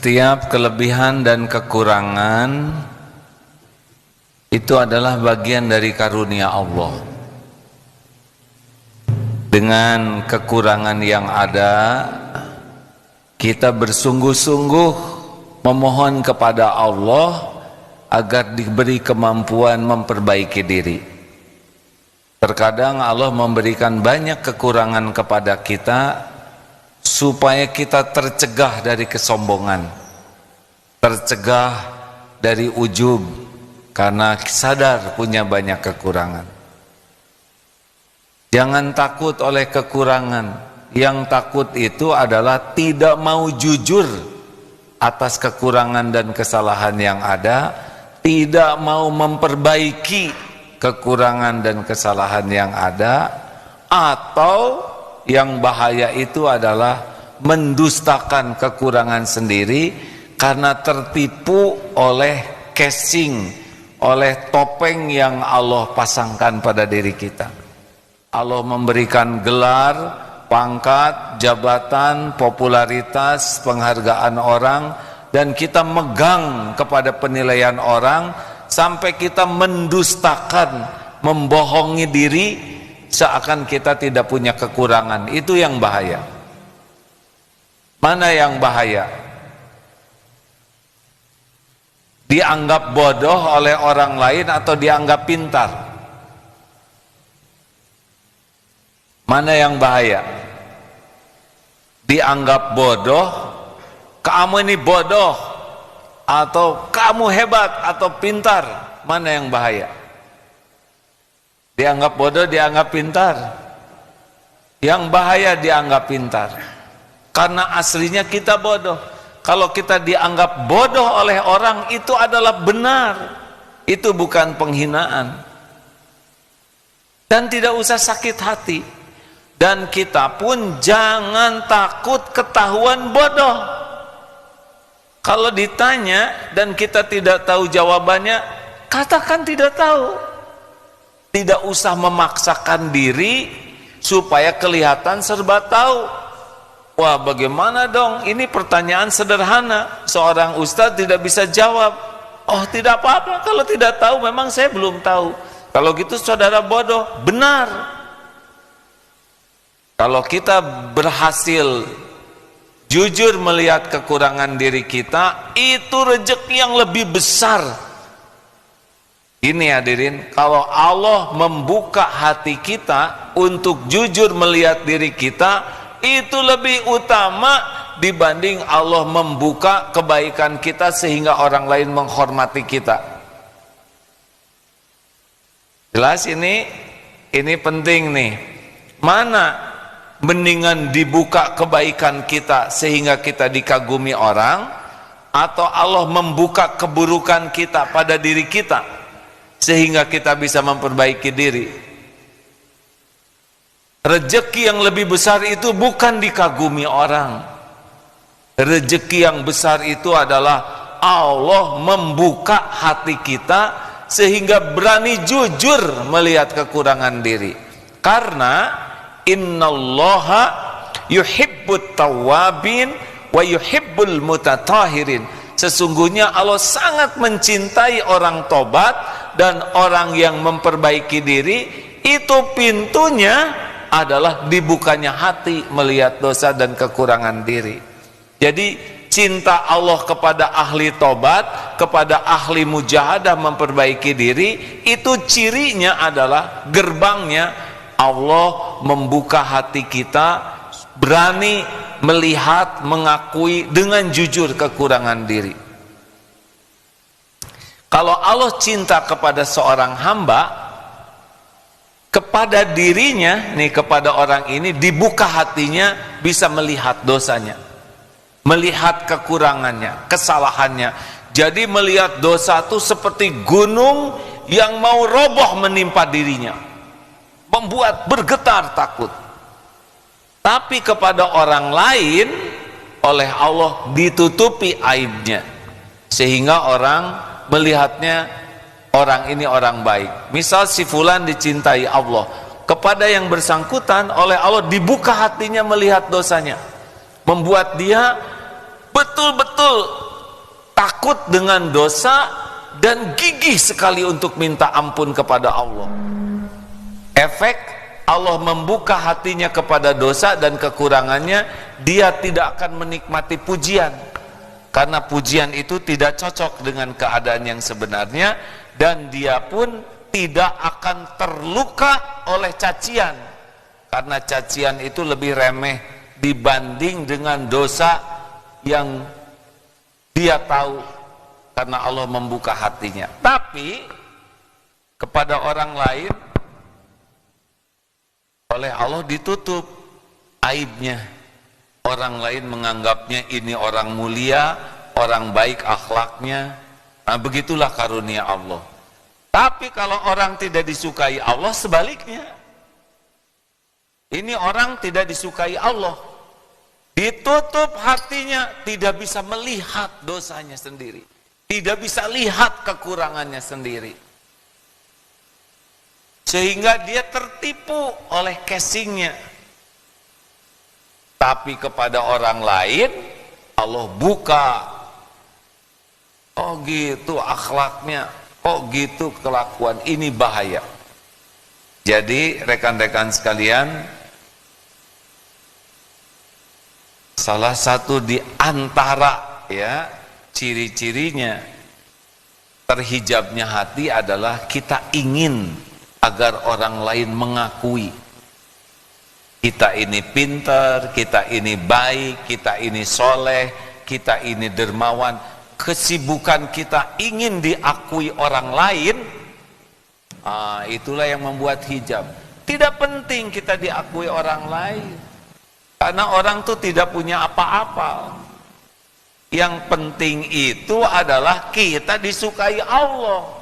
Setiap kelebihan dan kekurangan itu adalah bagian dari karunia Allah. Dengan kekurangan yang ada, kita bersungguh-sungguh memohon kepada Allah agar diberi kemampuan memperbaiki diri. Terkadang Allah memberikan banyak kekurangan kepada kita supaya kita tercegah dari kesombongan, tercegah dari ujub, karena sadar punya banyak kekurangan. Jangan takut oleh kekurangan. Yang takut itu adalah tidak mau jujur atas kekurangan dan kesalahan yang ada, tidak mau memperbaiki kekurangan dan kesalahan yang ada, atau yang bahaya itu adalah mendustakan kekurangan sendiri karena tertipu oleh casing, oleh topeng yang Allah pasangkan pada diri kita. Allah memberikan gelar, pangkat, jabatan, popularitas, penghargaan orang, dan kita megang kepada penilaian orang sampai kita mendustakan, membohongi diri seakan kita tidak punya kekurangan. Itu yang bahaya. Mana yang bahaya? Dianggap bodoh oleh orang lain atau dianggap pintar? Mana yang bahaya? Dianggap bodoh, kamu ini bodoh, atau kamu hebat atau pintar? Mana yang bahaya? Dianggap bodoh, dianggap pintar. Yang bahaya dianggap pintar, karena aslinya kita bodoh. Kalau kita dianggap bodoh oleh orang, itu adalah benar. Itu bukan penghinaan. Dan tidak usah sakit hati. Dan kita pun jangan takut ketahuan bodoh. Kalau ditanya dan kita tidak tahu jawabannya, katakan tidak tahu. Tidak usah memaksakan diri supaya kelihatan serba tahu. Wah, bagaimana dong? Ini pertanyaan sederhana. Seorang ustadz tidak bisa jawab. Oh, tidak apa-apa. Kalau tidak tahu, memang saya belum tahu. Kalau gitu saudara bodoh. Benar. Kalau kita berhasil jujur melihat kekurangan diri kita, itu rezeki yang lebih besar. Ini hadirin, kalau Allah membuka hati kita untuk jujur melihat diri kita, itu lebih utama dibanding Allah membuka kebaikan kita sehingga orang lain menghormati kita. Jelas ini penting nih. Mana mendingan dibuka kebaikan kita sehingga kita dikagumi orang, atau Allah membuka keburukan kita pada diri kita sehingga kita bisa memperbaiki diri? Rezeki yang lebih besar itu bukan dikagumi orang. Rezeki yang besar itu adalah Allah membuka hati kita sehingga berani jujur melihat kekurangan diri. Karena innallaha yuhibbut tawwabin wa yuhibbul mutatahhirin. Sesungguhnya Allah sangat mencintai orang tobat dan orang yang memperbaiki diri. Itu pintunya adalah dibukanya hati melihat dosa dan kekurangan diri. Jadi cinta Allah kepada ahli tobat, kepada ahli mujahadah memperbaiki diri, itu cirinya adalah gerbangnya Allah membuka hati kita, berani melihat, mengakui dengan jujur kekurangan diri. Kalau Allah cinta kepada seorang hamba, kepada dirinya nih, kepada orang ini dibuka hatinya, bisa melihat dosanya, melihat kekurangannya, kesalahannya. Jadi melihat dosa itu seperti gunung yang mau roboh menimpa dirinya, membuat bergetar takut. Tapi kepada orang lain oleh Allah ditutupi aibnya, sehingga orang melihatnya orang ini orang baik. Misal si fulan dicintai Allah, kepada yang bersangkutan oleh Allah dibuka hatinya melihat dosanya, membuat dia betul-betul takut dengan dosa dan gigih sekali untuk minta ampun kepada Allah. Efek Allah membuka hatinya kepada dosa dan kekurangannya, dia tidak akan menikmati pujian, karena pujian itu tidak cocok dengan keadaan yang sebenarnya, dan dia pun tidak akan terluka oleh cacian, karena cacian itu lebih remeh dibanding dengan dosa yang dia tahu, karena Allah membuka hatinya. Tapi kepada orang lain oleh Allah ditutup aibnya. Orang lain menganggapnya ini orang mulia, orang baik akhlaknya. Nah, begitulah karunia Allah. Tapi kalau orang tidak disukai Allah, sebaliknya. Ini orang tidak disukai Allah, ditutup hatinya, tidak bisa melihat dosanya sendiri, tidak bisa lihat kekurangannya sendiri, sehingga dia tertipu oleh casingnya. Tapi kepada orang lain Allah buka, oh gitu akhlaknya, oh gitu kelakuan, ini bahaya. Jadi rekan-rekan sekalian, salah satu di antara ya ciri-cirinya terhijabnya hati adalah kita ingin agar orang lain mengakui kita ini pintar, kita ini baik, kita ini soleh, kita ini dermawan. Kesibukan kita ingin diakui orang lain, itulah yang membuat hijab. Tidak penting kita diakui orang lain, karena orang tuh tidak punya apa-apa. Yang penting itu adalah kita disukai Allah.